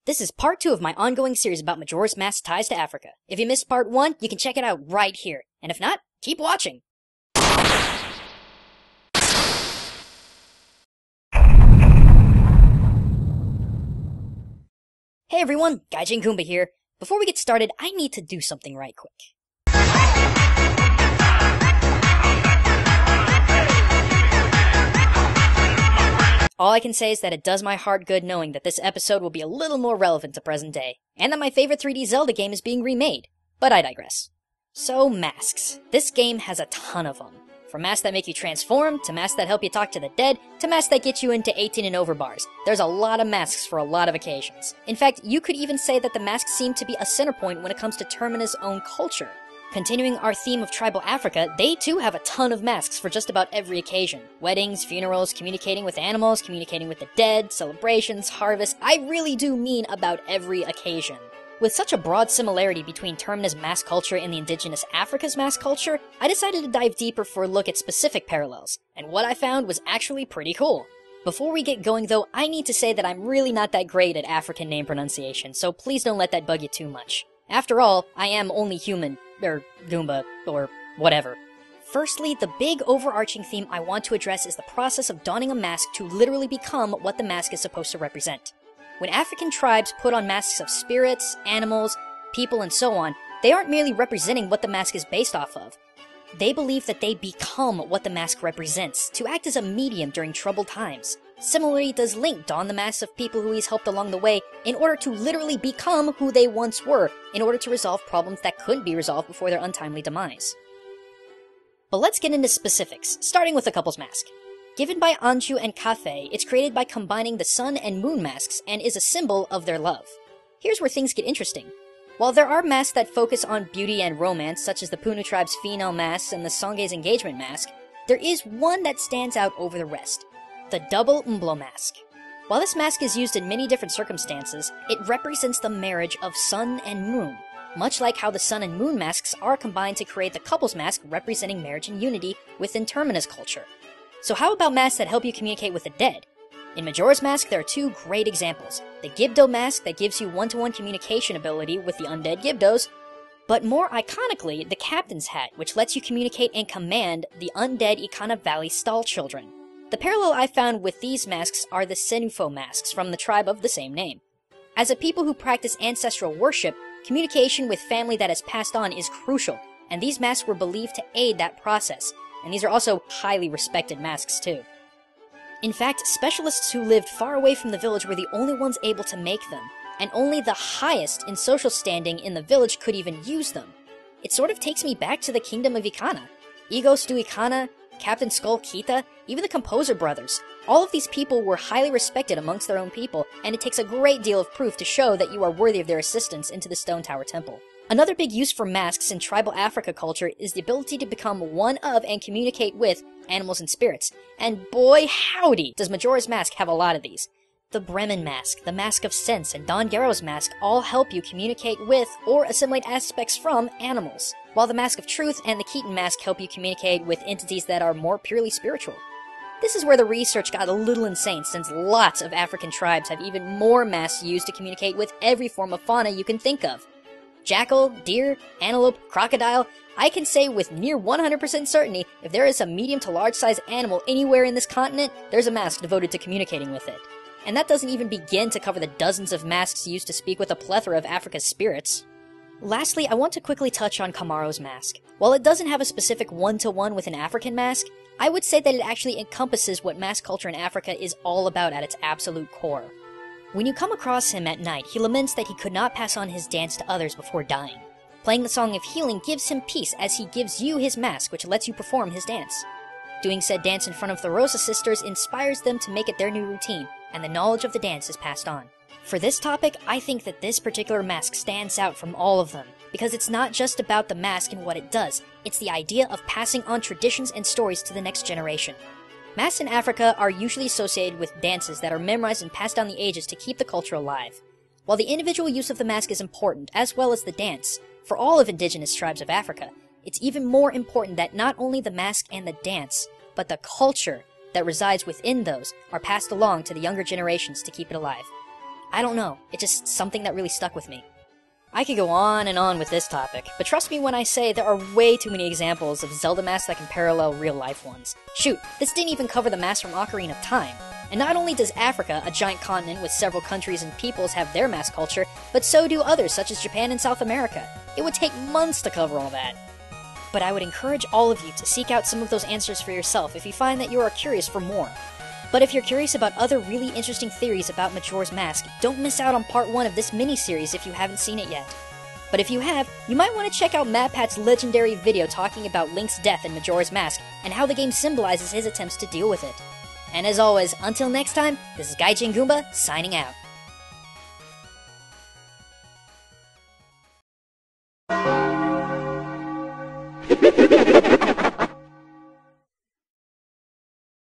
This is part 2 of my ongoing series about Majora's Mask ties to Africa. If you missed part 1, you can check it out right here. And if not, keep watching! Hey everyone, Gaijin Goombah here. Before we get started, I need to do something right quick. All I can say is that it does my heart good knowing that this episode will be a little more relevant to present day, and that my favorite 3D Zelda game is being remade. But I digress. So, masks. This game has a ton of them. From masks that make you transform, to masks that help you talk to the dead, to masks that get you into 18 and over bars. There's a lot of masks for a lot of occasions. In fact, you could even say that the masks seem to be a center point when it comes to Termina's own culture. Continuing our theme of tribal Africa, they too have a ton of masks for just about every occasion. Weddings, funerals, communicating with animals, communicating with the dead, celebrations, harvests. I really do mean about every occasion. With such a broad similarity between Termina's mask culture and the indigenous Africa's mask culture, I decided to dive deeper for a look at specific parallels, and what I found was actually pretty cool. Before we get going though, I need to say that I'm really not that great at African name pronunciation, so please don't let that bug you too much. After all, I am only human, or Goombah, or whatever. Firstly, the big overarching theme I want to address is the process of donning a mask to literally become what the mask is supposed to represent. When African tribes put on masks of spirits, animals, people, and so on, they aren't merely representing what the mask is based off of. They believe that they become what the mask represents, to act as a medium during troubled times. Similarly, does Link don the masks of people who he's helped along the way in order to literally become who they once were, in order to resolve problems that couldn't be resolved before their untimely demise. But let's get into specifics, starting with the couple's mask. Given by Anju and Kafe, it's created by combining the sun and moon masks and is a symbol of their love. Here's where things get interesting. While there are masks that focus on beauty and romance, such as the Punu tribe's female mask and the Songhe's engagement mask, there is one that stands out over the rest. The double Mblo mask. While this mask is used in many different circumstances, it represents the marriage of sun and moon, much like how the sun and moon masks are combined to create the couple's mask representing marriage and unity within Termina's culture. So how about masks that help you communicate with the dead? In Majora's Mask, there are two great examples. The Gibdo mask that gives you one-to-one communication ability with the undead Gibdos, but more iconically, the Captain's Hat, which lets you communicate and command the undead Ikana Valley Stall children. The parallel I found with these masks are the Senufo masks from the tribe of the same name. As a people who practice ancestral worship, communication with family that has passed on is crucial, and these masks were believed to aid that process. And these are also highly respected masks too. In fact, specialists who lived far away from the village were the only ones able to make them, and only the highest in social standing in the village could even use them. It sort of takes me back to the kingdom of Ikana. Igos du Ikana, Captain Skull Kita, even the Composer brothers. All of these people were highly respected amongst their own people, and it takes a great deal of proof to show that you are worthy of their assistance into the Stone Tower Temple. Another big use for masks in tribal Africa culture is the ability to become one of and communicate with animals and spirits. And boy howdy, does Majora's Mask have a lot of these. The Bremen mask, the Mask of Sense, and Don Garrow's mask all help you communicate with or assimilate aspects from animals, while the Mask of Truth and the Keaton mask help you communicate with entities that are more purely spiritual. This is where the research got a little insane, since lots of African tribes have even more masks used to communicate with every form of fauna you can think of. Jackal, deer, antelope, crocodile. I can say with near 100% certainty, if there is a medium to large size animal anywhere in this continent, there's a mask devoted to communicating with it. And that doesn't even begin to cover the dozens of masks used to speak with a plethora of Africa's spirits. Lastly, I want to quickly touch on Kamaro's mask. While it doesn't have a specific one-to-one with an African mask, I would say that it actually encompasses what mask culture in Africa is all about at its absolute core. When you come across him at night, he laments that he could not pass on his dance to others before dying. Playing the Song of Healing gives him peace as he gives you his mask, which lets you perform his dance. Doing said dance in front of the Rosa sisters inspires them to make it their new routine, and the knowledge of the dance is passed on. For this topic, I think that this particular mask stands out from all of them, because it's not just about the mask and what it does, it's the idea of passing on traditions and stories to the next generation. Masks in Africa are usually associated with dances that are memorized and passed down the ages to keep the culture alive. While the individual use of the mask is important, as well as the dance, for all of indigenous tribes of Africa, it's even more important that not only the mask and the dance, but the culture that resides within those are passed along to the younger generations to keep it alive. I don't know, it's just something that really stuck with me. I could go on and on with this topic, but trust me when I say there are way too many examples of Zelda masks that can parallel real-life ones. Shoot, this didn't even cover the mask from Ocarina of Time. And not only does Africa, a giant continent with several countries and peoples, have their mask culture, but so do others such as Japan and South America. It would take months to cover all that. But I would encourage all of you to seek out some of those answers for yourself if you find that you are curious for more. But if you're curious about other really interesting theories about Majora's Mask, don't miss out on part 1 of this mini-series if you haven't seen it yet. But if you have, you might want to check out MatPat's legendary video talking about Link's death in Majora's Mask and how the game symbolizes his attempts to deal with it. And as always, until next time, this is Gaijin Goombah signing out.